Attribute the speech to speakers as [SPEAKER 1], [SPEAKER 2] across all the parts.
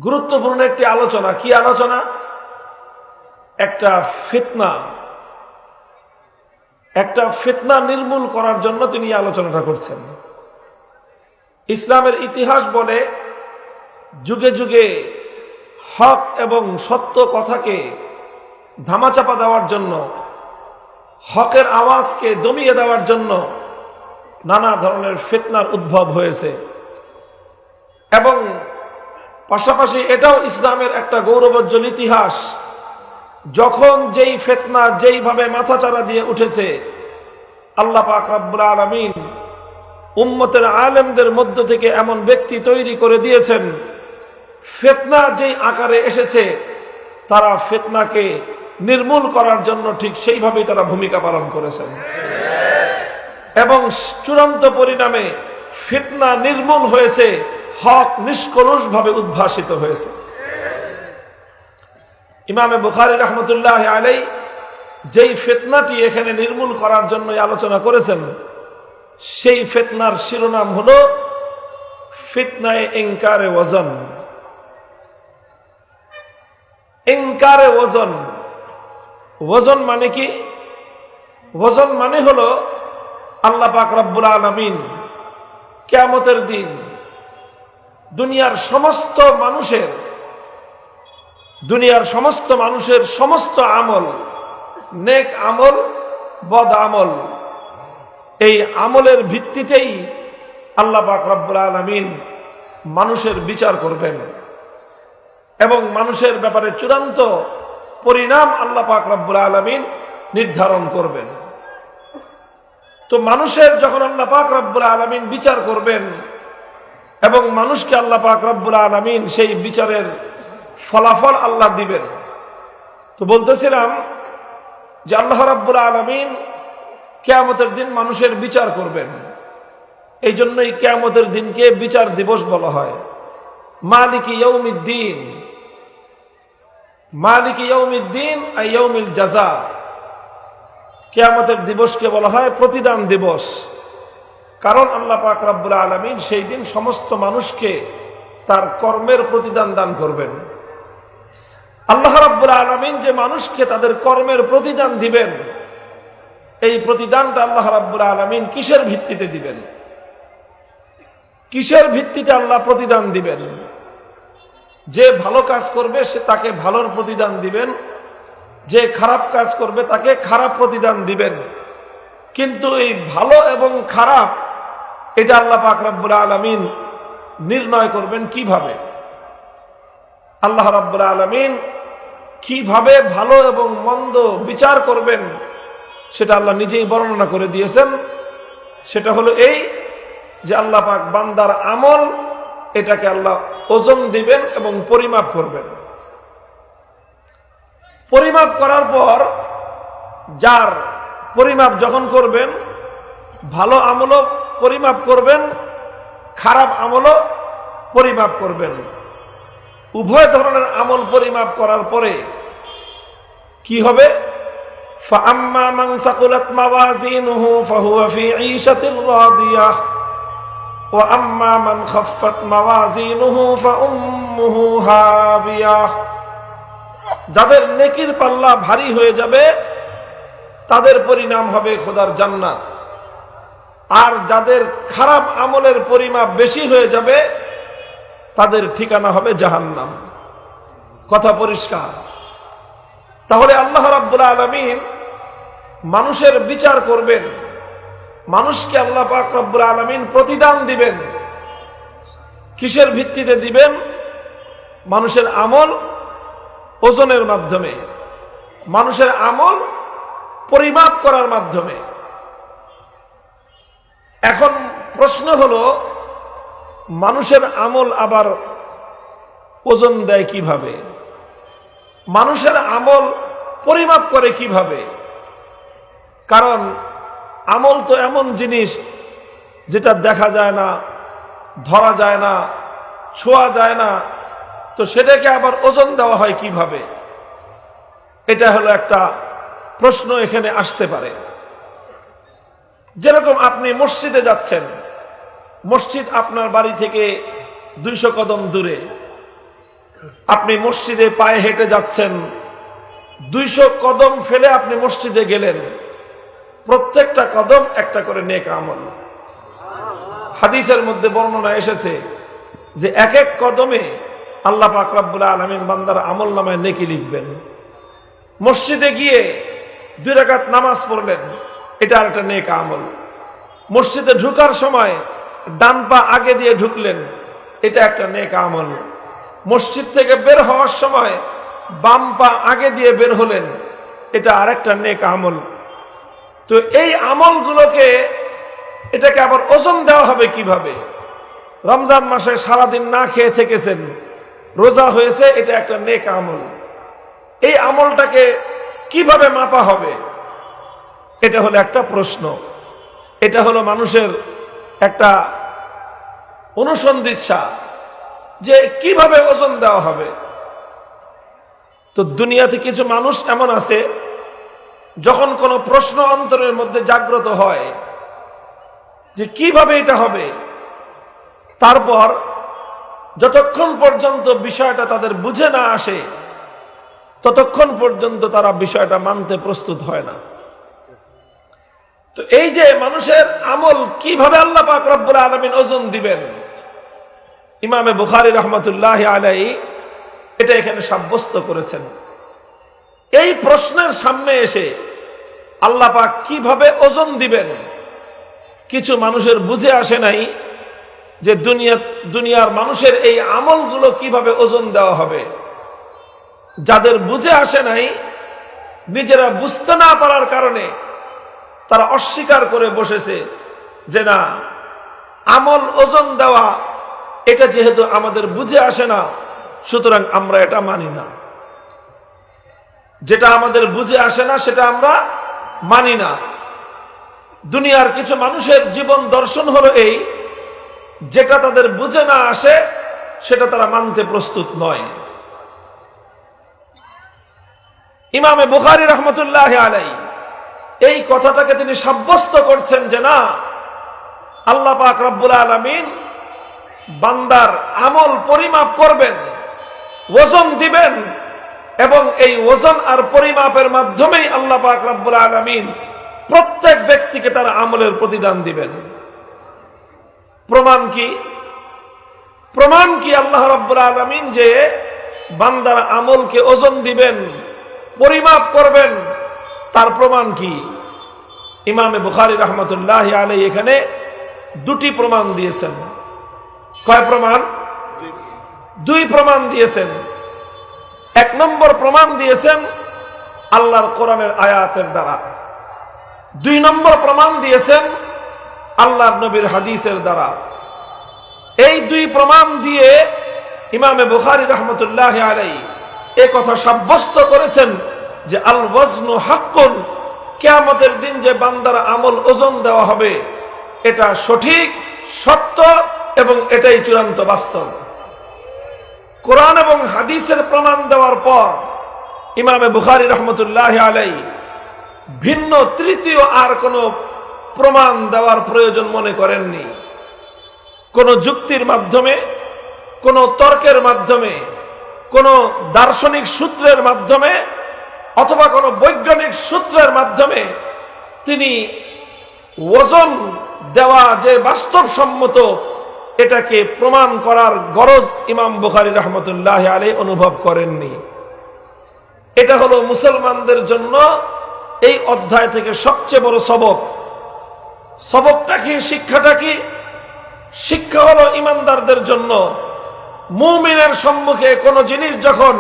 [SPEAKER 1] গুরুত্বপূর্ণ একটি আলোচনা। কি আলোচনা? একটা ফিতনা নির্মূল করার জন্য তিনি আলোচনাটা করছেন। ইসলামের ইতিহাস বলে যুগে যুগে হক এবং সত্য কথাকে ধামাচাপা দেওয়ার জন্য, হকের আওয়াজকে দমিয়ে দেওয়ার জন্য নানা ধরনের ফিতনার উদ্ভব হয়েছে। এবং পাশাপাশি এটাও ইসলামের একটা গৌরবোজ্জ্বল ইতিহাস, যখন যেই ফিতনা যেইভাবে মাথাচাড়া দিয়ে উঠেছে, আল্লাহ পাক রব্বুল আলামিন উম্মতের আলেমদের মধ্য থেকে এমন ব্যক্তি তৈরি করে দিয়েছেন, ফিতনা যেই আকারে এসেছে তারা ফিতনাকে নির্মূল করার জন্য ঠিক সেইভাবেই তারা ভূমিকা পালন করেছেন। এবং চূড়ান্ত পরিণামে ফিতনা নির্মূল হয়েছে, হক নিষ্কলুষভাবে উদ্ভাসিত হয়েছে। ইমামে বুখারী রাহমাতুল্লাহি আলাইহি যেই ফিতনাটি এখানে নির্মূল করার জন্য আলোচনা করেছেন, সেই ফিতনার শিরোনাম হলো ফিতনায়ে ইনকারে ওয়াজন। ইনকারে ওয়াজন, ওয়াজন মানে কি? ওয়াজন মানে হলো আল্লাহ পাক রব্বুল আলামিন কিয়ামতের দিন দুনিয়ার সমস্ত মানুষের সমস্ত আমল, নেক আমল, বদ আমল, এই আমলের ভিত্তিতেই আল্লাহ পাক রব্বুল আলামিন মানুষের বিচার করবেন এবং মানুষের ব্যাপারে চূড়ান্ত পরিণাম আল্লাহ পাক রব্বুল আলামিন নির্ধারণ করবেন। তো মানুষের যখন আল্লাহ পাক রব্বুল আলামিন বিচার করবেন এবং মানুষকে আল্লাহ পাক রব্বুল আলামিন সেই বিচারের ফলাফল আল্লাহ দিবেন, তো বলতেছিলাম যে আল্লাহ রাব্বুল আলামিন কিয়ামতের দিন মানুষের বিচার করবেন। এই জন্যই কিয়ামতের দিনকে বিচার দিবস বলা হয়। মালিকি ইয়াউমিদ্দিন, মালিকি ইয়াউমিদ্দিন আই ইয়াউমিল জাযা। কিয়ামতের দিবসকে বলা হয় প্রতিদান দিবস, কারণ আল্লাহ পাক রব্বুল আলামিন সেই দিন সমস্ত মানুষকে তার কর্মের প্রতিদান দান করবেন। আল্লাহ রাব্বুল আলামিন যে মানুষকে তাদের কর্মের প্রতিদান দিবেন, এই প্রতিদানটা আল্লাহ রাব্বুল আলামিন কিসের ভিত্তিতে দিবেন? কিসের ভিত্তিতে আল্লাহ প্রতিদান দিবেন? যে ভালো কাজ করবে সে তাকে ভালোর প্রতিদান দিবেন, যে খারাপ কাজ করবে তাকে খারাপ প্রতিদান দিবেন। কিন্তু এই ভালো এবং খারাপ এটা আল্লাহ পাক রব্বুল আলামিন নির্ণয় করবেন কিভাবে? আল্লাহ রাব্বুল আলামিন কিভাবে ভালো এবং মন্দ বিচার করবেন সেটা আল্লাহ নিজেই বর্ণনা করে দিয়েছেন। সেটা হলো এই যে আল্লাহ পাক বান্দার আমল এটাকে আল্লাহ ওজন দিবেন এবং পরিমাপ করবেন। পরিমাপ করার পর যার পরিমাপ যখন করবেন, ভালো আমলও পরিমাপ করবেন, খারাপ আমলও পরিমাপ করবেন। উভয় ধরনের আমল পরিমাপ করার পরে কি হবে? ফাআম্মা মান সাকুলাত মাওয়াজিনুহু ফাহুয়া ফি ঈশাতির রাদিয়াহ ওয়া আম্মা মান খাফফাত মাওয়াজিনুহু ফাউম্মুহু হাবিয়াহ। যাদের নেকির পাল্লা ভারী হয়ে যাবে তাদের পরিণাম হবে খোদার জান্নাত, আর যাদের খারাপ আমলের পরিমাপ বেশি হয়ে যাবে তাদের ঠিকানা হবে জাহান্নাম। কথা পরিষ্কার। তাহলে আল্লাহ রাব্বুল আলামিন মানুষের বিচার করবেন, মানুষকে আল্লাহ পাক রব্বুল আলামিন প্রতিদান দিবেন। কিসের ভিত্তিতে দিবেন? মানুষের আমল ওজনের মাধ্যমে, মানুষের আমল পরিমাপ করার মাধ্যমে। এখন প্রশ্ন হলো, মানুষের আমল আবার ওজন দেয় কিভাবে? মানুষের আমল পরিমাপ করে কিভাবে? কারণ আমল তো এমন জিনিস যেটা দেখা যায় না, ধরা যায় না, ছোঁয়া যায় না, তো সেটাকে আবার ওজন দেওয়া হয় কিভাবে? এটা হলো একটা প্রশ্ন এখানে আসতে পারে। যেরকম আপনি মসজিদে যাচ্ছেন, মসজিদ আপনার বাড়ি থেকে 200 কদম দূরে, আপনি মসজিদে পায়ে হেঁটে যাচ্ছেন, 200 কদম ফেলে আপনি মসজিদে গেলেন, প্রত্যেকটা কদম একটা করে নেক আমল। হাদিসের মধ্যে বর্ণনা এসেছে যে এক এক কদমে আল্লাহ পাক রব্বুল আলামিন বান্দার আমল নামায় নেকি লিখবেন। মসজিদে গিয়ে 2 রাকাত নামাজ পড়লেন, এটা একটা নেক আমল। মসজিদে ঢুকার সময় ডান পা আগে দিয়ে ঢুকলেন, এটা একটা নেক আমল। মসজিদ থেকে বের হওয়ার সময় বাম পা আগে দিয়ে বের হলেন, এটা আরেকটা নেক আমল। তো এই আমলগুলোকে এটাকে আবার ওজন দেওয়া হবে কিভাবে? রমজান মাসে সারাদিন না খেয়ে থেকেছেন, রোজা হয়েছে, এটা একটা নেক আমল। এই আমলটাকে কিভাবে মাপা হবে? এটা হলো একটা প্রশ্ন, এটা হলো মানুষের একটা অনুসন্ধিৎসা যে কিভাবে ওজন দেওয়া হবে। তো দুনিয়াতে কিছু মানুষ এমন আছে, যখন কোনো প্রশ্ন অন্তরের মধ্যে জাগ্রত হয় যে কিভাবে এটা হবে, তারপর যতক্ষণ পর্যন্ত বিষয়টা তাদের বুঝে না আসে ততক্ষণ পর্যন্ত তারা বিষয়টা মানতে প্রস্তুত হয় না। তো এই যে মানুষের আমল কিভাবে আল্লাহ পাক রব্বুল আলামিন ওজন দিবেন, ইমামে বুখারী রাহমাতুল্লাহি আলাইহি এটা এখানে সাব্যস্ত করেছেন। এই প্রশ্নের সামনে এসে আল্লাহ পাক কিভাবে ওজন দিবেন, কিছু মানুষের বুঝে আসে নাই যে দুনিয়ার মানুষের এই আমলগুলো কিভাবে ওজন দেওয়া হবে। যাদের বুঝে আসে নাই, নিজেরা বুঝতে না পারার কারণে তারা অস্বীকার করে বসেছে যে না, আমল ওজন দেওয়া এটা যেহেতু আমাদের বুঝে আসে না, সুতরাং আমরা এটা মানি না। যেটা আমাদের বুঝে আসে না সেটা আমরা মানি না। দুনিয়ার কিছু মানুষের জীবন দর্শন হলো এই, যেটা তাদের বুঝে না আসে সেটা তারা মানতে প্রস্তুত নয়। ইমামে বুখারী রাহমাতুল্লাহি আলাইহি এই কথাটাকে তিনি সাব্যস্ত করছেন যে না, আল্লাহ পাক রব্বুল আলামিন বান্দার আমল পরিমাপ করবেন, ওজন দিবেন, এবং এই ওজন আর পরিমাপের মাধ্যমেই আল্লাহ পাক রব্বুল আলামিন প্রত্যেক ব্যক্তিকে তার আমলের প্রতিদান দিবেন। প্রমাণ কি? প্রমাণ কি আল্লাহ রাব্বুল আলামিন যে বান্দার আমলকে ওজন দিবেন, পরিমাপ করবেন, তার প্রমাণ কি? ইমামে বুখারী রাহমাতুল্লাহি আলাইহি এখানে 2টি প্রমাণ দিয়েছেন। কয় প্রমাণ? 2 প্রমাণ দিয়েছেন। 1 নম্বর প্রমাণ দিয়েছেন আল্লাহর কোরআনের আয়াতের দ্বারা, 2 নম্বর প্রমাণ দিয়েছেন আল্লাহর নবীর হাদিসের দ্বারা। এই 2 প্রমাণ দিয়ে ইমামে বুখারী রাহমাতুল্লাহি আলাইহি এই কথা সাব্যস্ত করেছেন যে আল ওয়াজনু হাক্কুন, কিয়ামতের দিন যে বান্দার আমল ওজন দেওয়া হবে এটা সঠিক, সত্য এবং এটাই চূড়ান্ত বাস্তব। কোরআন এবং হাদিসের প্রমাণ দেওয়ার পর ইমামে বুখারী রাহমাতুল্লাহি আলাইহি ভিন্ন তৃতীয় আর কোনো প্রমাণ দেওয়ার প্রয়োজন মনে করেননি। কোনো যুক্তির মাধ্যমে, কোনো তর্কের মাধ্যমে, কোনো দার্শনিক সূত্রের মাধ্যমে অথবা কোনো বৈজ্ঞানিক সূত্রের মাধ্যমে তিনি ওজন দেওয়া যে বাস্তবসম্মত এটাকে প্রমাণ করার গরজ ইমাম বুখারী রাহমাতুল্লাহি আলাইহি অনুভব করেননি। এটা হলো মুসলমানদের জন্য এই অধ্যায় থেকে সবচেয়ে বড় সবক। সবকটা কি? শিক্ষাটা কি? শিক্ষা হলো ইমানদারদের জন্য মুমিনের সম্মুখে কোনো জিনিস যখন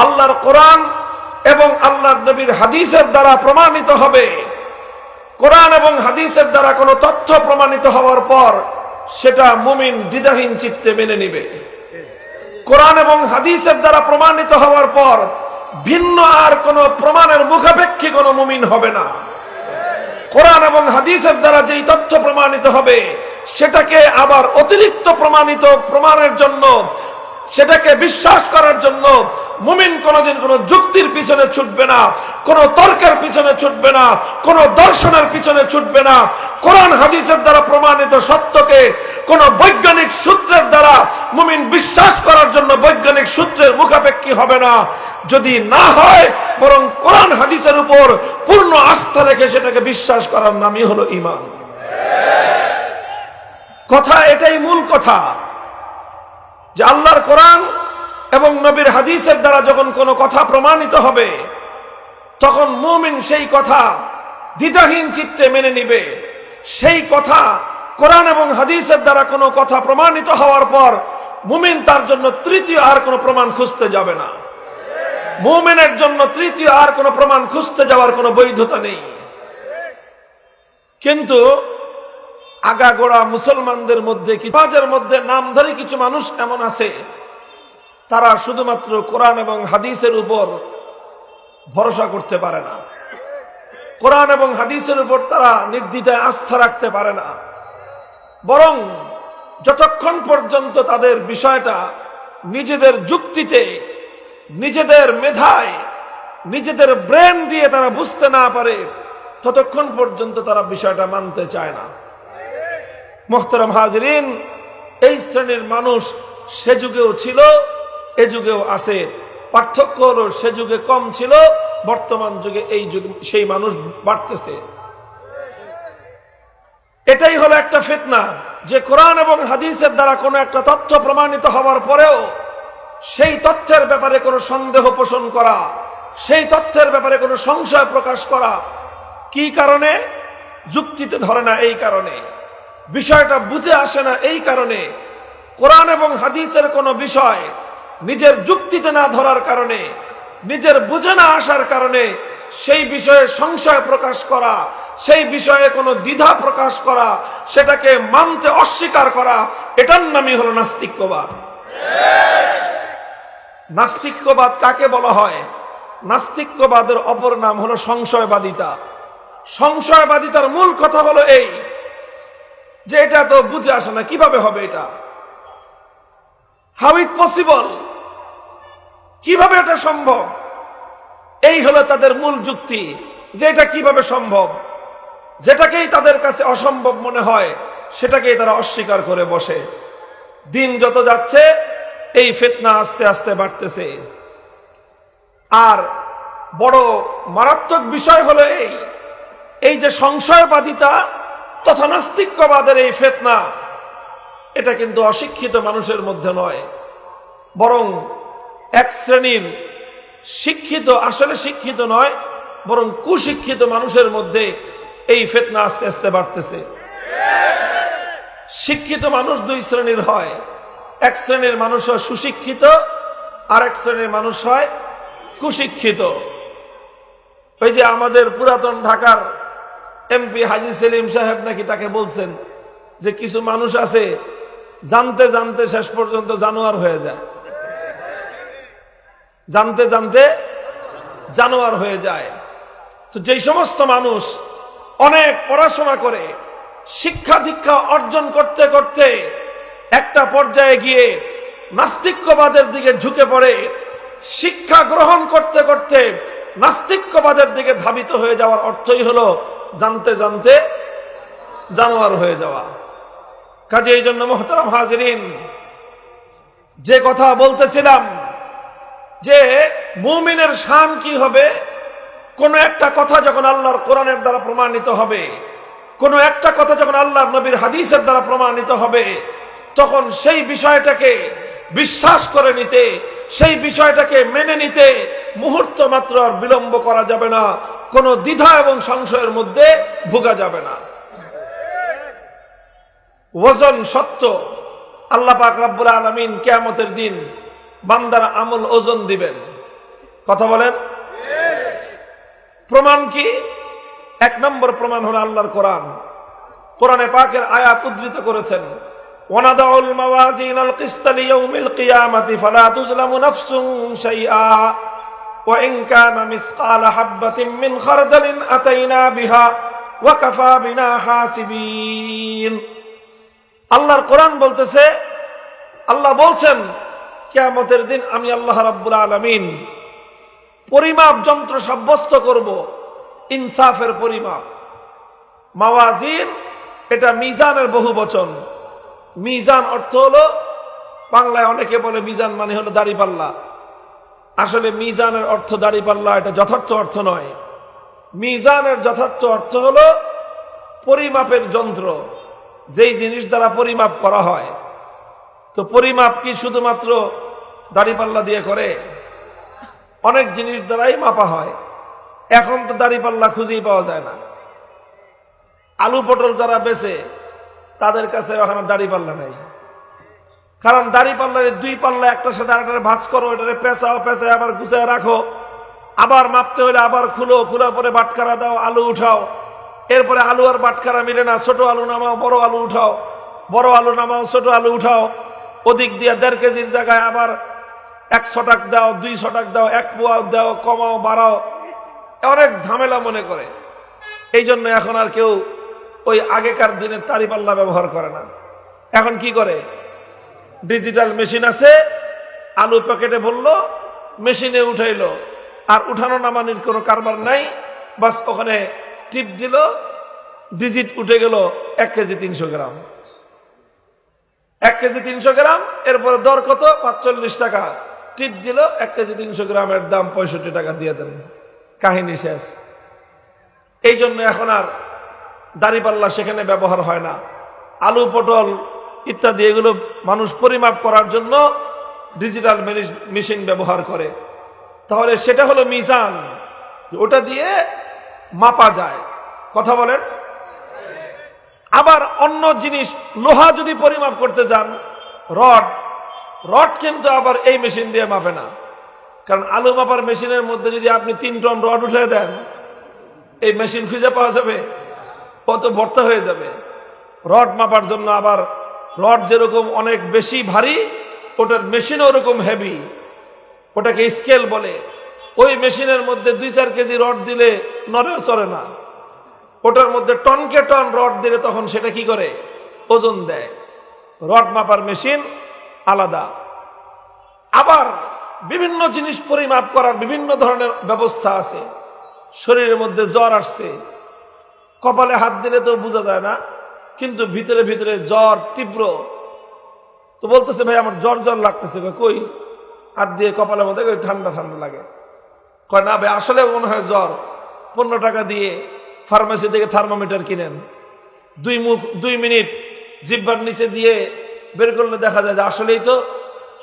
[SPEAKER 1] আল্লাহর কোরআন এবং আল্লাহর নবীর হাদিসের দ্বারা প্রমাণিত হবে, কোরআন এবং হাদিসের দ্বারা কোনো তথ্য প্রমাণিত হওয়ার পর সেটা মুমিন দ্বিধাহীন চিত্তে মেনে নিবে। কোরআন এবং হাদিসের দ্বারা প্রমাণিত হওয়ার পর ভিন্ন আর কোনো প্রমাণের মুখাপেক্ষী কোনো মুমিন হবে না। কোরআন এবং হাদিসের দ্বারা যেই তথ্য প্রমাণিত হবে সেটাকে আবার অতিরিক্ত প্রমাণের জন্য সেটাকে বিশ্বাস করার জন্য মুমিন কোনোদিন কোনো যুক্তির পিছনে ছুটবে না, কোনো তর্কের পিছনে ছুটবে না, কোনো দর্শনের পিছনে ছুটবে না। কোরআন হাদিসের দ্বারা প্রমাণিত সত্যকে কোনো বৈজ্ঞানিক সূত্রের দ্বারা মুমিন বিশ্বাস করার জন্য বৈজ্ঞানিক সূত্রের মুখাপেক্ষী হবে না। যদি না হয় বরং কোরআন হাদিসের উপর পূর্ণ আস্থা রেখে সেটাকে বিশ্বাস করার নামই হলো ঈমান। কথা এটাই মূল কথা, যে আল্লাহর কোরআন এবং নবীর হাদিসের দ্বারা যখন কোনো কথা প্রমাণিত হবে তখন মুমিন সেই কথা দ্বিধাহীন চিত্তে মেনে নিবে। সেই কথা কোরআন এবং হাদিসের দ্বারা কোনো কথা প্রমাণিত হওয়ার পর মুমিন তার জন্য তৃতীয় আর কোনো প্রমাণ খুঁজতে যাবে না। মুমিনের জন্য তৃতীয় আর কোনো প্রমাণ খুঁজতে যাওয়ার কোনো বৈধতা নেই। কিন্তু আগাগোড়া মুসলমানদের মধ্যে সমাজের মধ্যে নামধারী কিছু মানুষ এমন আছে, তারা শুধুমাত্র কোরআন এবং হাদিসের উপর ভরসা করতে পারে না, কোরআন এবং হাদিসের উপর তারা নির্দ্বিধায় আস্থা রাখতে পারে না। বরং যতক্ষণ পর্যন্ত তাদের বিষয়টা নিজেদের যুক্তিতে, নিজেদের মেধায়, নিজেদের ব্রেন দিয়ে তারা বুঝতে না পারে ততক্ষণ পর্যন্ত তারা বিষয়টা মানতে চায় না। মুহতারাম হাজিরিন, এই শ্রেণীর মানুষ সে যুগেও ছিল, এ যুগেও আছে। পার্থক্য হলো সে যুগে কম ছিল, বর্তমান যুগে এই যুগে সেই মানুষ বাড়তেছে। এটাই হলো একটা ফিতনা, যে কোরআন এবং হাদিসের দ্বারা কোনো একটা তথ্য প্রমাণিত হওয়ার পরেও সেই তথ্যের ব্যাপারে কোনো সন্দেহ পোষণ করা, সেই তথ্যের ব্যাপারে কোনো সংশয় প্রকাশ করা। কি কারণে? যুক্তিতে ধরে না, এই কারণে। বিষয়টা বুঝে আসে না, এই কারণে। কোরআন এবং হাদিসের কোনো বিষয় নিজের যুক্তিতে না ধরার কারণে, নিজের বুঝে না আসার কারণে সেই বিষয়ে সংশয় প্রকাশ করা, সেই বিষয়ে কোনো দ্বিধা প্রকাশ করা, সেটাকে মানতে অস্বীকার করা, এটার নামই হলো নাস্তিক্যবাদ। নাস্তিক্যবাদ কাকে বলা হয়? নাস্তিক্যবাদের অপর নাম হলো সংশয়বাদিতা। সংশয়বাদিতার মূল কথা হলো এই, যে এটা তো বুঝে আসে না, কিভাবে হবে এটা, হাউ ইট পসিবল, কিভাবে এটা সম্ভব। এই হলো তাদের মূল যুক্তি, যে এটা কিভাবে সম্ভব। যেটাকেই তাদের কাছে অসম্ভব মনে হয় সেটাকেই তারা অস্বীকার করে বসে। দিন যত যাচ্ছে এই ফিতনা আস্তে আস্তে বাড়তেছে। আর বড় মারাত্মক বিষয় হলো এই যে সংশয়বাদিতা তথা নাস্তিক্যবাদের এই ফিতনা, এটা কিন্তু অশিক্ষিত মানুষের মধ্যে নয়, বরং এক শ্রেণীর শিক্ষিত, আসলে শিক্ষিত নয় বরং কুশিক্ষিত মানুষের মধ্যে এই ফিতনা আস্তে আস্তে বাড়তেছে। শিক্ষিত মানুষ দুই শ্রেণীর হয়, এক শ্রেণীর মানুষ হয় সুশিক্ষিত, আর এক শ্রেণীর মানুষ হয় কুশিক্ষিত। ওই যে আমাদের পুরাতন ঢাকার এমপি হাজী সেলিম সাহেব নাকি তাকে বলছেন যে কিছু মানুষ আছে জানতে জানতে শেষ পর্যন্ত জানোয়ার হয়ে যায়, জানতে জানতে জানোয়ার হয়ে যায়। তো যেই সমস্ত মানুষ অনেক পড়াশোনা করে, শিক্ষা দীক্ষা অর্জন করতে করতে একটা পর্যায়ে গিয়ে নাস্তিক্যবাদের দিকে ঝুঁকে পড়ে, শিক্ষা গ্রহণ করতে করতে নাস্তিক্যবাদের দিকে ধাবিত হয়ে যাওয়ার অর্থই হলো জানতে জানতে জানোয়ার হয়ে যাওয়া। কাজে এই জন্য মুহতারাম হাজিরিন, যে কথা বলতেছিলাম যে মুমিনের শান কি হবে, কোন একটা কথা যখন আল্লাহর কোরআনের দ্বারা প্রমাণিত হবে, কোন একটা কথা যখন আল্লাহর নবীর হাদিসের দ্বারা প্রমাণিত হবে, তখন সেই বিষয়টাকে বিশ্বাস করে নিতে, সেই বিষয়টাকে মেনে নিতে মুহূর্ত মাত্র আর বিলম্ব করা যাবে না, কোনো দ্বিধা এবং সংশয়ের মধ্যে ভোগা যাবে না। ওজন সত্য, আল্লাহ পাক রব্বুল আলামিন কিয়ামতের দিন বান্দার আমল ওজন দিবেন। কথা বলেন, প্রমাণ কি? এক নম্বর প্রমাণ হলো আল্লাহর কোরআন। কোরআনে পাকের আয়াত উদ্ধৃত করেছেন, ওয়ানাদাউল মাওয়াজিনাল কিসতা লিয়াউমিল কিয়ামাতি ফালা তুজলামু নাফসুন শাইআ ওয়া ইন কানা মিসকালা হাববাতিন মিন খারদালিন আতাইনা বিহা ওয়া কাফা বিনা হাসিবিন। আল্লাহর কোরআন বলতেছে, আল্লাহ বলছেন কিয়ামতের দিন আমি আল্লাহ রাব্বুল আলামিন পরিমাপ যন্ত্র সাব্যস্ত করব, ইনসাফের পরিমাপ। মাওয়াজিন এটা মিজানের বহু বচন। মিজান অর্থ হলো, বাংলায় অনেকে বলে মিজান মানে হলো দাড়িপাল্লা। আসলে মিজানের অর্থ দাড়িপাল্লা, এটা যথার্থ অর্থ নয়। মিজানের যথার্থ অর্থ হলো পরিমাপের যন্ত্র, যেই জিনিস দ্বারা পরিমাপ করা হয়। তো পরিমাপ কি শুধুমাত্র দাড়িপাল্লা দিয়ে করে? অনেক জিনিস দ্বারাই মাপা হয়। এখন তো দাড়িপাল্লা খুঁজেই পাওয়া যায় না। আলু পটল যারা বেচে তাদের কাছে এখন দাড়িপাল্লা নেই, কারণ দাড়িপাল্লার দুই পাল্লা একটার সাথে আরেকটার ভাঁজ করো, এটারে পেঁচাও, পেঁচায় আবার গুছায় রাখো, আবার মাপতে হলে আবার খুলো, খোলার পরে বাটখারা দাও, আলু উঠাও, এরপরে আলু আর বাটখারা মিলে না, ছোট আলু নামাও, বড় আলু উঠাও, বড় আলু নামাও, ছোট আলু উঠাও, ওদিক দিয়ে 1.5 কেজির জায়গায় আবার 1 ছটাক দাও, 2 ছটাক দাও, 1 পোয়া দাও, কমাও বাড়াও, অনেক ঝামেলা মনে করে। এই জন্য এখন আর কেউ ওই আগেকার দিনের দাড়িপাল্লা ব্যবহার করে না। এখন কি করে? ডিজিটাল মেশিন আছে, আলু প্যাকেটে বললো, মেশিনে উঠাইলো, আর উঠানো নামানির কোনো কারবার নাই। বাস ওখানে টিপ দিল, ডিজিট উঠে গেল 1 কেজি 300 গ্রাম। 1 কেজি 300 গ্রাম, এরপরে দর কত? 45 টাকা। টিপ দিল, 1 কেজি 300 গ্রামের দাম 65 টাকা দিয়ে দেন, কাহিনী শেষ। এই জন্য এখন আর দাড়িপাল্লা সেখানে ব্যবহার হয় না। আলু পটল ইত্যাদি এগুলো মানুষ পরিমাপ করার জন্য ডিজিটাল মেশিন ব্যবহার করে। তাহলে সেটা হলো মিজান, ওটা দিয়ে মাপা যায়। কথা বলেন। আবার অন্য জিনিস, লোহা যদি পরিমাপ করতে যান, রড কিন্তু আবার এই মেশিন দিয়ে মাপে না। কারণ আলু মাপার মেশিনের মধ্যে যদি আপনি 3 টন রড উঠে দেন, এই মেশিন খুঁজে পাওয়া যাবে? কত ভর্তা হয়ে যাবে। রড মাপার জন্য আবার রড যেরকম অনেক বেশি ভারী, ওটার মেশিনও ওরকম হেভি, ওটাকে স্কেল বলে। ওই মেশিনের মধ্যে 2-4 কেজি রড দিলে নড়ে চড়ে না, ওটার মধ্যে টনকে টন রড দিলে তখন সেটা কি করে? ওজন দেয়। রড মাপার মেশিন আলাদা। আবার বিভিন্ন জিনিস পরিমাপ করার বিভিন্ন ধরনের ব্যবস্থা আছে। শরীরের মধ্যে জ্বর আসছে, কপালে হাত দিলে তো বোঝা যায় না, কিন্তু ভিতরে ভিতরে জ্বর তীব্র, তো বলতেছে ভাই আমার জ্বর জ্বর লাগতেছে। কই? হাত দিয়ে কপালের মধ্যে ঠান্ডা ঠান্ডা লাগে। কয় না ভাই আসলে মনে হয় জ্বর। 15 টাকা দিয়ে ফার্মেসি থেকে থার্মোমিটার কিনেন, 2 মিনিট জিহ্বার নিচে দিয়ে বের করলে দেখা যায় যে আসলেই তো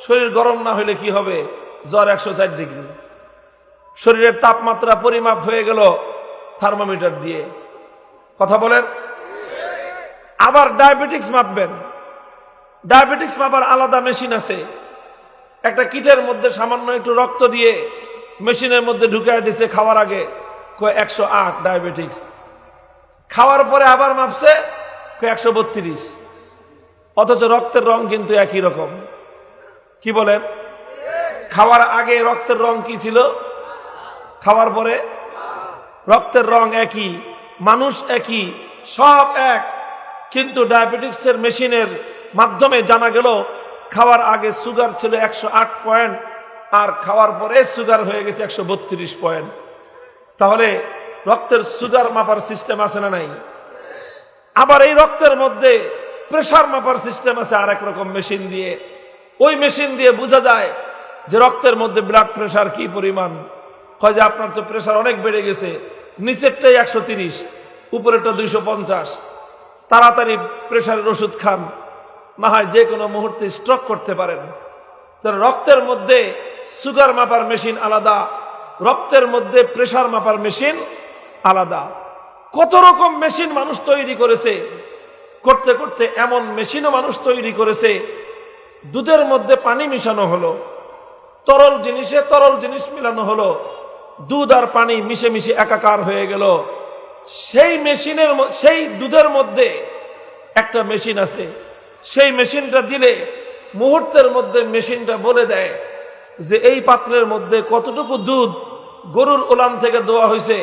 [SPEAKER 1] শরীর গরম না হলে কি হবে? জ্বর 104 ডিগ্রি। শরীরের তাপমাত্রা পরিমাপ হয়ে গেল থার্মোমিটার দিয়ে। কথা বলেন। আবার ডায়াবেটিক্স মাপবেন, ডায়াবেটিক্স মাপার আলাদা মেশিন আছে। একটা কিটের মধ্যে সামান্য একটু রক্ত দিয়ে মেশিনের মধ্যে ঢুকায় দিছে খাওয়ার আগে, 108 ডায়াবেটিক্স। খাওয়ার পরে আবার মাপছে 132, অথচ রক্তের রং কিন্তু একই রকম। কি বলেন? খাওয়ার আগে রক্তের রং কি ছিল, খাওয়ার পরে রক্তের রং একই, মানুষ একই, সব এক। কিন্তু ডায়াবেটিক্সের মেশিনের মাধ্যমে জানা গেল খাওয়ার আগে সুগার ছিল 108 পয়েন্ট, আর খাওয়ার পরে সুগার হয়ে গেছে 132 পয়েন্ট। তাহলে রক্তের সুগার মাপার সিস্টেম আছে না নাই? আবার এই রক্তের মধ্যে প্রেসার মাপার সিস্টেম আছে আরেক রকম মেশিন দিয়ে। ওই মেশিন দিয়ে বোঝা যায় যে রক্তের মধ্যে ব্লাড প্রেসার কি পরিমাণ। হয় যে আপনার তো প্রেসার অনেক বেড়ে গেছে, নিচেরটাই 130, উপরেরটা 250, তাড়াতাড়ি প্রেসারের ওষুধ খান, না হয় যে কোনো মুহূর্তে স্ট্রোক করতে পারেন। তাহলে রক্তের মধ্যে সুগার মাপার মেশিন আলাদা, রক্তের মধ্যে প্রেসার মাপার মেশিন আলাদা। কত রকম মেশিন মানুষ তৈরি করেছে। করতে করতে এমন মেশিনও মানুষ তৈরি করেছে, দুধের মধ্যে পানি মিশানো হলো, তরল জিনিসে তরল জিনিস মিলানো হলো, দুধ আর পানি মিশে মিশে একাকার হয়ে গেল। সেই মেশিনের, সেই দুধের মধ্যে একটা মেশিন আছে, সেই মেশিনটা দিলে মুহূর্তের মধ্যে মেশিনটা বলে দেয় যে এই পাত্রের মধ্যে কতটুকু দুধ গরুর ওলান থেকে দোয়া হয়েছে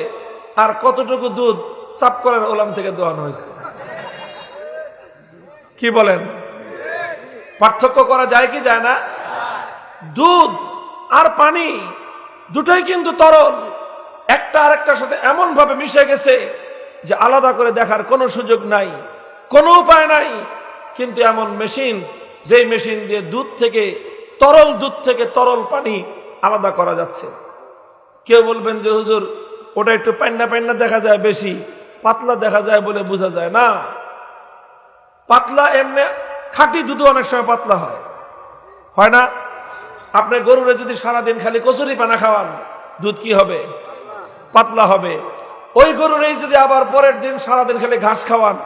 [SPEAKER 1] আর কতটুকু দুধ চাপকলের ওলান থেকে দোয়ানো হয়েছে। কি বলেন? পার্থক্য করা যায় কি যায় না? দুধ আর পানি দুটোই কিন্তু তরল, একটা আরেকটার সাথে এমন ভাবে মিশে গেছে যে আলাদা করে দেখার কোনো সুযোগ নাই, কোনো উপায় নাই। কিন্তু এমন মেশিন, যেই মেশিন দিয়ে দুধ থেকে তরল পানি আলাদা করা যাচ্ছে। কেউ বলবেন যে হুজুর ওটা একটু পান্না পান্না দেখা যায়, বেশি পাতলা দেখা যায় বলে বোঝা যায় না। পাতলা এমনি খাঁটি দুধ অনেক সময় পাতলা হয় না? আপনি গরুরে যদি সারাদিন খালি কচুরি পানা খাওয়ান, দুধ কি হবে? পাতলা হবে। ওই গরুরেই যদি আবার পরের দিন সারাদিন খালি ঘাস খাওয়ান,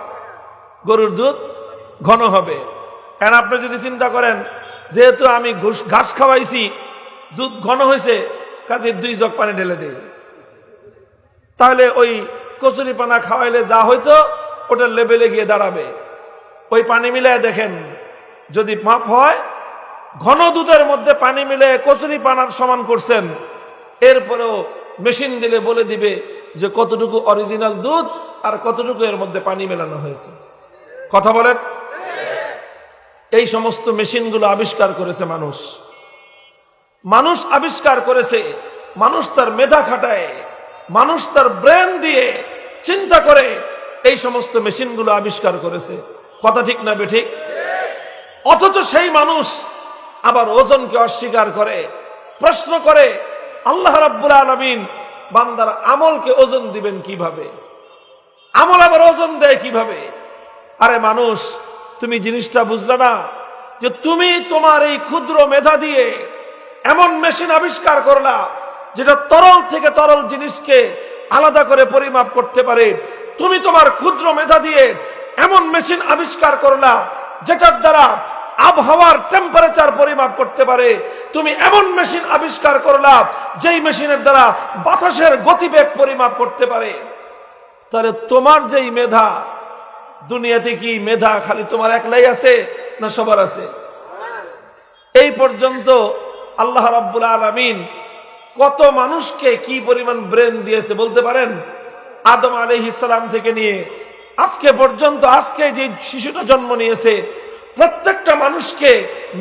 [SPEAKER 1] গরুর দুধ ঘন হবে। এখন আপনি যদি চিন্তা করেন যেহেতু আমি ঘাস খাওয়াইছি, দুধ ঘন হয়েছে, কাজে 2 জগ পানি ঢেলে দিই, তাহলে ওই কচুরি পানা খাওয়াইলে যা হইতো ওটার লেভেলে গিয়ে দাঁড়াবে। ওই পানি মিলায় দেখেন, যদি মাপ হয় ঘন দুধের মধ্যে পানি মিলে কচুরি পানার সমান করছেন, এরপরেও মেশিন দিলে বলে দিবে যে কতটুকু অরিজিনাল দুধ আর কতটুকু এর মধ্যে পানি মেলানো হয়েছে। কথা বলেন। এই সমস্ত মেশিনগুলো আবিষ্কার করেছে মানুষ আবিষ্কার করেছে। মানুষ তার মেধা খাটায়, মানুষ তার ব্রেন দিয়ে চিন্তা করে এই সমস্ত মেশিনগুলো আবিষ্কার করেছে। কথা ঠিক না বেঠিক? অথচ সেই মানুষ আবার ওজনকে অস্বীকার করে, প্রশ্ন করে আল্লাহ রাব্বুল আলামিন বান্দার আমলকে ওজন দিবেন কিভাবে? আমল আবার ওজন দেয় কিভাবে? আরে মানুষ, তুমি জিনিসটা বুঝলে না যে তুমি তোমার এই ক্ষুদ্র মেধা দিয়ে এমন মেশিন আবিষ্কার করলা যেটা তরল থেকে তরল জিনিসকে আলাদা করে পরিমাপ করতে পারে। তুমি তোমার ক্ষুদ্র মেধা দিয়ে এমন মেশিন আবিষ্কার করলা যেটার দ্বারা আবহাওয়ার টেম্পারেচার পরিমাপ করতে পারে। তুমি এমন মেশিন আবিষ্কার করলা যেই মেশিনের দ্বারা বাতাসের গতিবেগ পরিমাপ করতে পারে। তাহলে তোমার যেই মেধা, দুনিয়াতে কি মেধা খালি তোমার একলাই আছে না সবার আছে? এই পর্যন্ত আল্লাহ রাব্বুল আলামিন কত মানুষকে কি পরিমাণ ব্রেন দিয়েছে বলতে পারেন? আদম আলাইহিস সালাম থেকে নিয়ে আজকে পর্যন্ত, আজকে যে শিশুটা জন্ম নিয়েছে, প্রত্যেকটা মানুষকে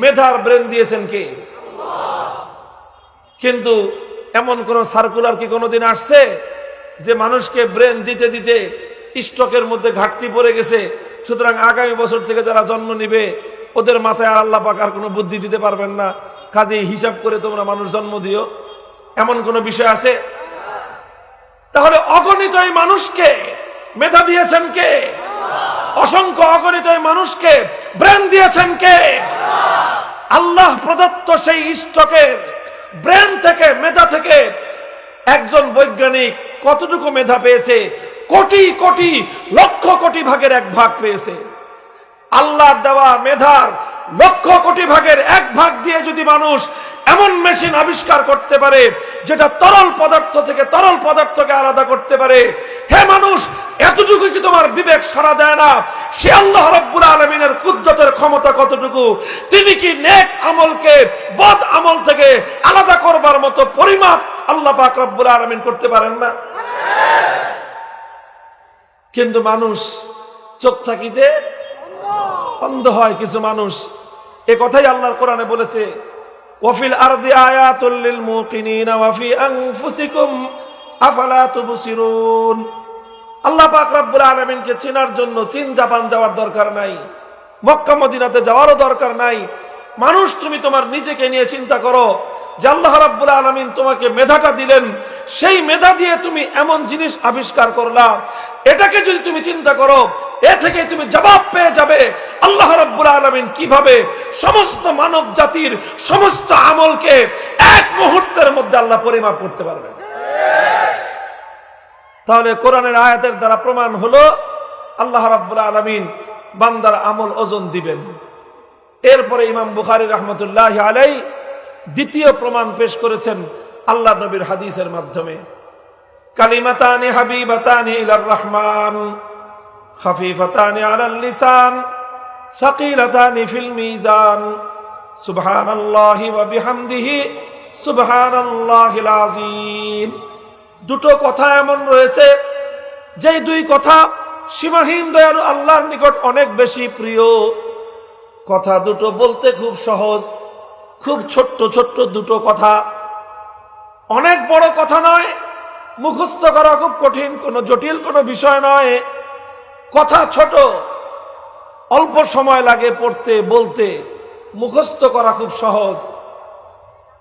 [SPEAKER 1] মেধার ব্রেন দিয়েছেন কে? আল্লাহ। কিন্তু এমন কোন সার্কুলার কি কোনোদিন আসছে যে মানুষকে ব্রেন দিতে দিতে স্টকের মধ্যে ঘাটতি পড়ে গেছে, সুতরাং আগামী বছর থেকে যারা জন্ম নিবে ওদের মাথায় আর আল্লাহ পাক আর কোনো বুদ্ধি দিতে পারবেন না, কাজেই হিসাব করে তোমরা মানুষ জন্ম দিও, এমন কোন বিষয় আছে? তাহলে অগণিত এই মানুষকে মেধা দিয়েছেন কে? অসংখ্য অগণিত এই মানুষকে ব্রেন দিয়েছেন কে? আল্লাহ প্রদত্ত সেই স্টকের ব্রেন থেকে, মেধা থেকে একজন বৈজ্ঞানিক কতটুকু মেধা পেয়েছে? কোটি কোটি লক্ষ কোটি ভাগের 1 ভাগ পেয়েছে। আল্লাহর দেওয়া মেধার লক্ষ কোটি ভাগের 1 ভাগ দিয়ে যদি মানুষ এমন মেশিন আবিষ্কার করতে পারে যেটা তরল পদার্থ থেকে তরল পদার্থকে আলাদা করতে পারে, হে মানুষ, এতটুকু কি তোমার বিবেক সাড়া দেয় না? সে আল্লাহ রাব্বুল আলামিনের কুদরতের ক্ষমতা কতটুকু? তিনি কি নেক আমলকে বদ আমল থেকে আলাদা করবার মতো পরিমাপ আল্লাহ পাক রব্বুল আলামিন করতে পারেন না? কিন্তু মানুষ চোখ থাকিতে অন্ধ হয়। কিছু মানুষ, এ কথাই আল্লাহর কোরআনে বলেছে, ওয়াফিল আরদি আয়াতুল লিল মুকিনিনা ওয়া ফি আনফুসিকুম আফালা তুবসিরুন। আল্লাহ পাক রব্বুল আলামিনকে চেনার জন্য চীন জাপান যাওয়ার দরকার নাই, মক্কা মদিনাতে যাওয়ারও দরকার নাই। মানুষ, তুমি তোমার নিজেকে নিয়ে চিন্তা করো যে আল্লাহ রাব্বুল আলামিন তোমাকে মেধাটা দিলেন, সেই মেধা দিয়ে তুমি এমন জিনিস আবিষ্কার করলা, এটাকে যদি তুমি চিন্তা করো, এ থেকে তুমি জবাব পেয়ে যাবে আল্লাহ রাব্বুল আলামিন কিভাবে সমস্ত মানব জাতির সমস্ত আমলকে 1 মুহূর্তের মধ্যে আল্লাহ পরিমাপ করতে পারবেন। তাহলে কোরআনের আয়াতের দ্বারা প্রমাণ হলো আল্লাহ রাব্বুল আলামিন বান্দার আমল ওজন দিবেন। এরপরে ইমাম বুখারী রাহমাতুল্লাহি আলাইহি দ্বিতীয় প্রমাণ পেশ করেছেন আল্লাহ নবীর হাদিসের মাধ্যমে, কালিমাতানি হাবিবাতানি ইলার রহমান খাফিফাতানি আলাল লিসান সাকিলাতানি ফিল মিজান সুবহানাল্লাহি ওয়া বিহামদিহি সুবহানাল্লাহিল আযীম। দুটো কথা এমন রয়েছে যেই 2 কথা সীমাহীন দয়ালু আল্লাহর নিকট অনেক বেশি প্রিয়। কথা দুটো বলতে খুব সহজ, খুব ছোট্ট ছোট্ট দুটো কথা, অনেক বড় কথা নয়, মুখস্থ করা খুব কঠিন, কোনো জটিল কোনো বিষয় নয়, কথা ছোট, অল্প সময় লাগে পড়তে বলতে, মুখস্থ করা খুব সহজ।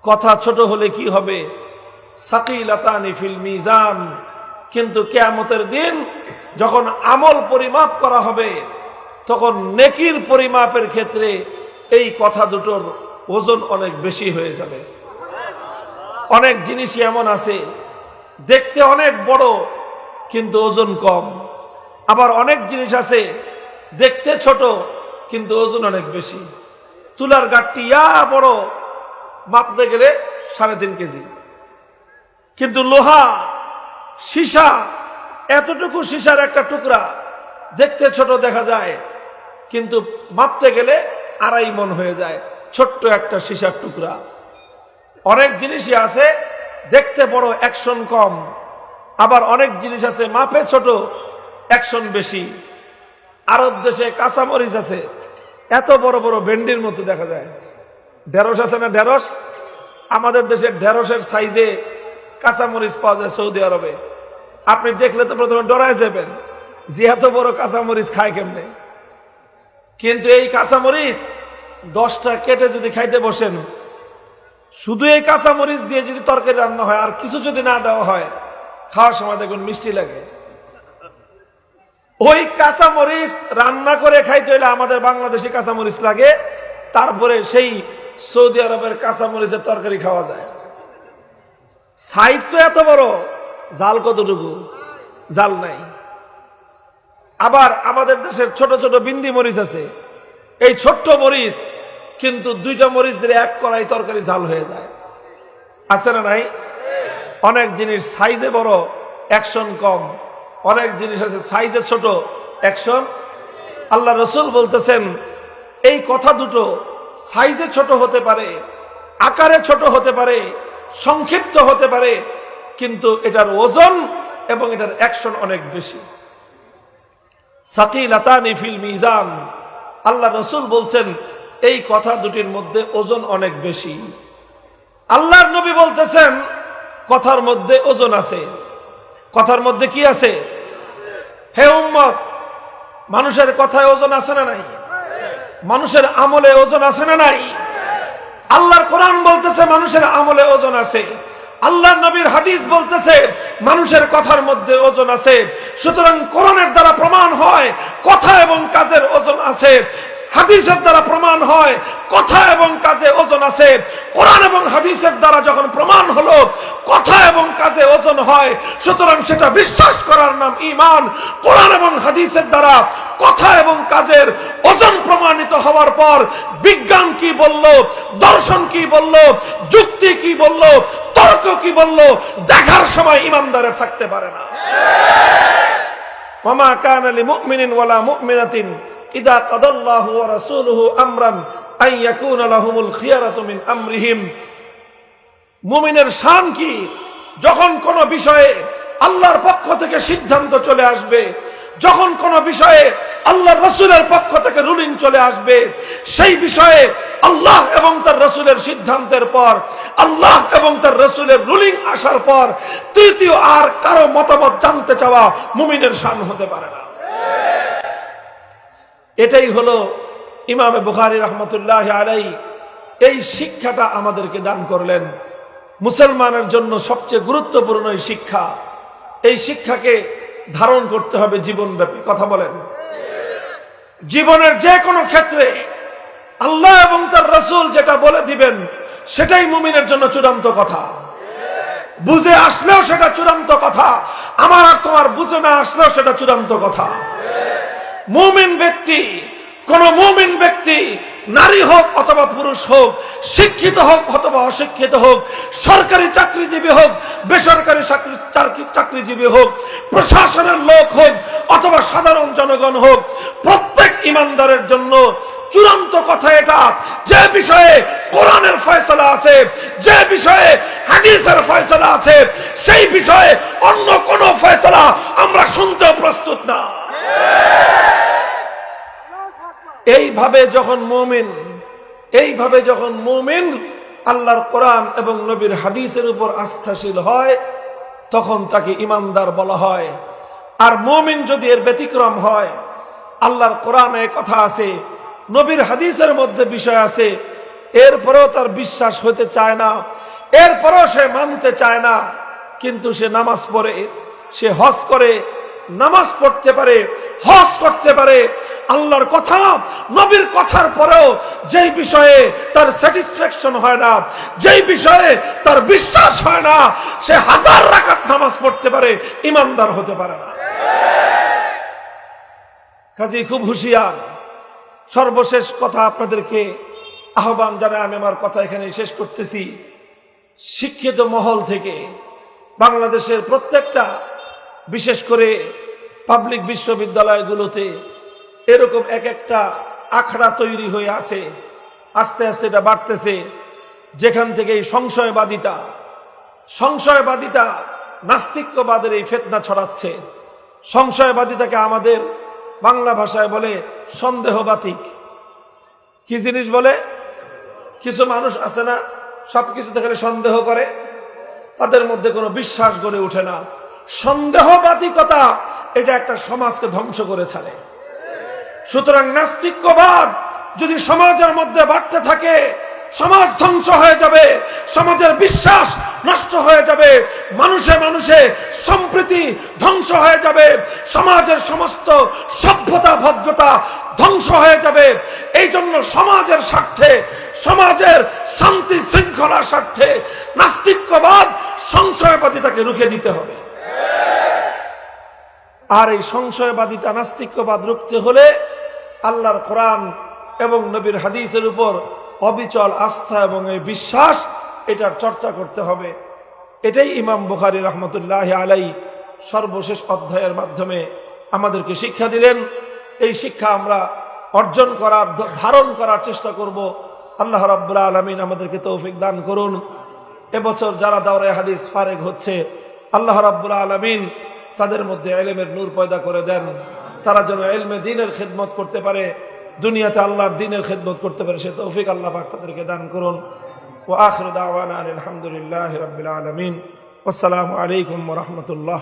[SPEAKER 1] কথা ছোট হলে কি হবে? সাকিলাতানি ফিল মিজান, কিন্তু কিয়ামতের দিন যখন আমল পরিমাপ করা হবে তখন নেকির পরিমাপের ক্ষেত্রে এই কথা দুটোর ওজন অনেক বেশি হয়ে যাবে। অনেক জিনিসই এমন আছে দেখতে অনেক বড় কিন্তু ওজন কম, আবার অনেক জিনিস আছে দেখতে ছোট কিন্তু ওজন অনেক বেশি। তুলার গাঁটটি ইয়া বড়, মাপতে গেলে 3.5 কেজি, কিন্তু লোহা সীসা এতটুকু সীসার একটা টুকরা দেখতে ছোট দেখা যায়, কিন্তু মাপতে গেলে 2.5 মণ হয়ে যায়, ছোট্ট একটা সীসার টুকরা। অনেক জিনিসই আছে দেখতে বড়, অ্যাকশন কম, আবার অনেক জিনিস আছে মাপে ছোট, অ্যাকশন বেশি। আরব দেশে কাঁচামরিচ আছে এত বড় বড় ভেন্ডির মতো দেখা যায়। ঢেঁড়স আছে না, ঢেঁড়স, আমাদের দেশের ঢেঁড়সের সাইজে কাঁচামরিচ পাওয়া যায় সৌদি আরবে। আপনি দেখলে তো প্রথমে ডরায় যাবেন যে এত বড় কাঁচামরিচ খায় কেমনে। কিন্তু এই কাঁচামরিচ 10টা কেটে যদি খাইতে বসেন, শুধু এই কাঁচামরিচ দিয়ে যদি তরকারি রান্না হয় আর কিছু যদি না দেওয়া হয়, খাওয়ার সময় দেখুন মিষ্টি লাগে। ওই কাঁচামরিচ রান্না করে খাইতে হইলে আমাদের বাংলাদেশি কাঁচামরিচ লাগে, তারপরে সেই সৌদি আরবের কাঁচামরিচের তরকারি খাওয়া যায়। সাইজ তো এত বড়, জাল কতটুকু? জাল নাই। আবার আমাদের দেশের ছোট ছোট বিন্দি মরিচ আছে, এই ছোট্ট মরিচ কিন্তু 2টা মরিচ দিলে 1 কড়াই তরকারি ঝাল হয়ে যায়, আছে না নাই? অনেক জিনিস সাইজে বড়, অ্যাকশন কম, অনেক জিনিস আছে সাইজে ছোট, অ্যাকশন। আল্লাহ রসুল বলতেছেন এই কথা দুটো সাইজে ছোট হতে পারে, আকারে ছোট হতে পারে, সংক্ষিপ্ত হতে পারে, কিন্তু এটার ওজন এবং এটার অ্যাকশন অনেক বেশি। সাকিলাতানি ফিল মিজান, আল্লাহ রসুল বলছেন এই কথা দুটির মধ্যে ওজন অনেক বেশি। আল্লাহর নবী বলতেছেন কথার মধ্যে ওজন আছে। কথার মধ্যে কি আছে? হে উম্মত, মানুষের কথায় ওজন আছে না নাই? মানুষের আমলে ওজন আছে না নাই? আল্লাহর কোরআন বলতেছে মানুষের আমলে ওজন আছে, আল্লাহর নবীর হাদিস বলতেছে মানুষের কথার মধ্যে ওজন আছে। সুতরাং কোরআনের দ্বারা প্রমাণ হয় কথা এবং কাজের ওজন আছে, হাদিসের দ্বারা প্রমাণ হয় কথা এবং কাজে ওজন আছে। কোরআন এবং হাদিসের দ্বারা যখন প্রমাণ হলো কথা এবং কাজে ওজন হয়, সুতরাং সেটা বিশ্বাস করার নাম ঈমান। কোরআন এবং হাদিসের দ্বারা কথা এবং কাজের ওজন প্রমাণিত হওয়ার পর বিজ্ঞান কি বলল, দর্শন কি বলল, যুক্তি কি বলল, তর্ক কি বলল, দেখার সময় ঈমানদারের থাকতে পারে না। ওয়ামা কানা লিমুমিনিন ওয়ালা মুমিনাতিন ইযা কাদাল্লাহু ওয়া রাসূলুহু আমরান আন ইয়াকুনা লাহুমুল খিয়ারাতু মিন আমরিহিম। মুমিনের শান কি? যখন কোন বিষয়ে আল্লাহর পক্ষ থেকে সিদ্ধান্ত চলে আসবে, যখন কোন বিষয়ে আল্লাহর রাসূলের পক্ষ থেকে রুলিং চলে আসবে, সেই বিষয়ে আল্লাহ এবং তার রাসূলের সিদ্ধান্তের পর, আল্লাহ এবং তার রাসূলের রুলিং আসার পর তৃতীয় আর কারো মতামত জানতে চাওয়া মুমিনের শান হতে পারে না। এটাই হলো ইমাম বুখারী রাহমাতুল্লাহ আলাইহি এই শিক্ষাটা আমাদেরকে দান করলেন। মুসলমানের জন্য সবচেয়ে গুরুত্বপূর্ণ এই শিক্ষা, এই শিক্ষাকে ধারণ করতে হবে জীবনব্যাপী। কথা বলেন, জীবনের যে কোনো ক্ষেত্রে আল্লাহ এবং তার রাসূল যেটা বলে দিবেন সেটাই মুমিনের জন্য চূড়ান্ত কথা। বুঝে আসলেও সেটা চূড়ান্ত কথা, আমার আর তোমার বুঝে না আসলেও সেটা চূড়ান্ত কথা। মুমিন ব্যক্তি, কোন মুমিন ব্যক্তি, নারী হোক অথবা পুরুষ হোক, শিক্ষিত হোক অথবা অশিক্ষিত হোক, সরকারি চাকরিজীবী হোক, বেসরকারি চাকরিজীবী হোক, প্রশাসনের লোক হোক অথবা সাধারণ জনগণ হোক, প্রত্যেক ঈমানদারের জন্য চূড়ান্ত কথা এটা, যে বিষয়ে কোরআনের ফয়সালা আছে, যে বিষয়ে হাদিসের ফয়সালা আছে, সেই বিষয়ে অন্য কোনো ফয়সালা আমরা শুনতেও প্রস্তুত না। এইভাবে যখন মুমিন এইভাবে যখন মুমিন আল্লাহর কোরআন এবং নবীর হাদিসের উপর আস্থাশীল হয় তখন তাকে ইমানদার বলা হয়। আর মুমিন যদি এর ব্যতিক্রম হয়, আল্লাহর কোরআনে কথা আছে, নবীর হাদিসের মধ্যে বিষয় আছে, এরপরেও তার বিশ্বাস হতে চায় না, এরপরেও সে মানতে চায় না, কিন্তু সে নামাজ পড়ে, সে হজ করে, নামাজ পড়তে পারে, হজ করতে পারে, আল্লাহর কথা নবীর কথার পরেও যেই বিষয়ে তার স্যাটিসফ্যাকশন হয় না, যেই বিষয়ে তার বিশ্বাস হয় না, সে হাজার রাকাত নামাজ পড়তে পারে, ইমানদার হতে পারে না। কাজেই খুব হুঁশিয়ার। সর্বশেষ কথা আপনাদেরকে আহ্বান জানাই, আমি আমার কথা এখানে শেষ করতেছি। শিক্ষিত মহল থেকে বাংলাদেশের প্রত্যেকটা, বিশেষ করে পাবলিক বিশ্ববিদ্যালয়গুলোতে এরকম এক একটা আখড়া তৈরি হয়ে আছে, আস্তে আস্তে এটা বাড়তেছে, যেখান থেকে এই সংশয়বাদিতা নাস্তিক্যবাদের এই ফিতনা ছড়াচ্ছে। সংশয়বাদিতাকে আমাদের বাংলা ভাষায় বলে সন্দেহবাতিক। কি জিনিস বলে? কিছু মানুষ আছে না, সবকিছু দেখলে সন্দেহ করে, তাদের মধ্যে কোনো বিশ্বাস গড়ে ওঠে না। সন্দেহবাদিকতা এটা একটা সমাজকে ধ্বংস করে ছাড়ে। সুতরাং নাস্তিক্যবাদ যদি সমাজের মধ্যে বাড়তে থাকে, সমাজ ধ্বংস হয়ে যাবে, সমাজের বিশ্বাস নষ্ট হয়ে যাবে, মানুষে মানুষে সম্প্রীতি ধ্বংস হয়ে যাবে, সমাজের সমস্ত সভ্যতা ভদ্রতা ধ্বংস হয়ে যাবে। এই জন্য সমাজের স্বার্থে, সমাজের শান্তি শৃঙ্খলার স্বার্থে নাস্তিক্যবাদ, সংশয়বাদিতাকে রুখে দিতে হবে। আর এই সংশয়বাদিতা, নাস্তিক্যবাদ রুখতে হলে আল্লাহর কোরআন এবং নবীর হাদিসের উপর অবিচল আস্থা এবং এই বিশ্বাস, এটার চর্চা করতে হবে। এটাই ইমাম বুখারী রহমতুল্লাহি আলাইহি সর্বশেষ অধ্যায়ের মাধ্যমে আমাদেরকে শিক্ষা দিলেন। এই শিক্ষা আমরা অর্জন করার, ধারণ করার চেষ্টা করব। আল্লাহ রাব্বুল আলামিন আমাদেরকে তৌফিক দান করুন। এবছর যারা দাওরায়ে হাদিস ফারেগ হচ্ছে, আল্লাহ রাব্বুল আলামিন তাদের মধ্যে ইলমের নূর পয়দা করে দেন, তারা যেন ইলমে দ্বীনের খিদমত করতে পারে, দুনিয়াতে আল্লাহর দ্বীনের খিদমত করতে পারে, সে তৌফিক আল্লাহ পাক তাদেরকে দান করুন। ওয়া আখিরু দাওয়ানা আলহামদুলিল্লাহি রাব্বিল আলামিন। আসসালামু আলাইকুম ওয়া রাহমাতুল্লাহ।